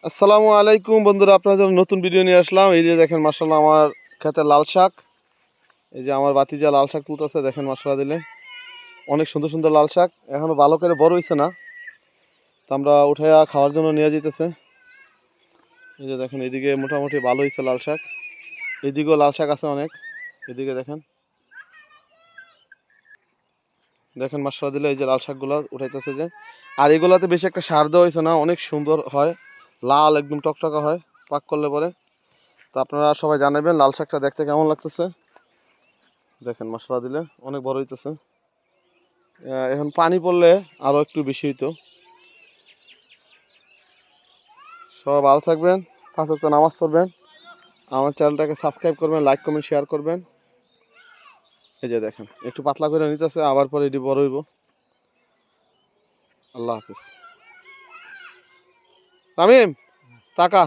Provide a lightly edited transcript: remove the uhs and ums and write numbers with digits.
আসসালামু আলাইকুম বন্ধুরা, আপনাদের জন্য নতুন ভিডিও নিয়ে আসলাম। এই যে দেখেন মাশাআল্লাহ আমার খেতে লাল শাক। এই যে আমার বাতিজা লাল শাক তুলতেছে, দেখেন মাশাআল্লাহ দিলে অনেক সুন্দর সুন্দর লাল শাক। এখনো ভালো করে বড় হইছে না, তো আমরা উঠাইয়া খাওয়ার জন্য নিয়ে যেতেছে। এই যে দেখেন এদিকে মোটামুটি ভালো হয়েছে লাল শাক, এদিকেও লাল শাক আছে অনেক। এদিকে দেখেন দেখেন মাশাআল্লাহ দিলে এই যে লাল শাকগুলো উঠাইতেছে যে। আর এগুলাতে বেশি একটা সার দেওয়া হয়েছে না, অনেক সুন্দর হয়, লাল একদম টকটকা হয় পাক করলে পরে। তো আপনারা সবাই জানাবেন লাল শাকটা দেখতে কেমন লাগতেছে। দেখেন মশলা দিলে অনেক বড় হইতেছে। এখন পানি পড়লে আরও একটু বেশি হইতো। সবাই ভালো থাকবেন, 5 ওয়াক্ত নামাজ পড়বেন, আমার চ্যানেলটাকে সাবস্ক্রাইব করবেন, লাইক কমেন্ট শেয়ার করবেন। এই যে দেখেন একটু পাতলা করে নিতেছে, আবার পরে এটি বড় হইব। আল্লাহ হাফিজ। তামিম তাকা।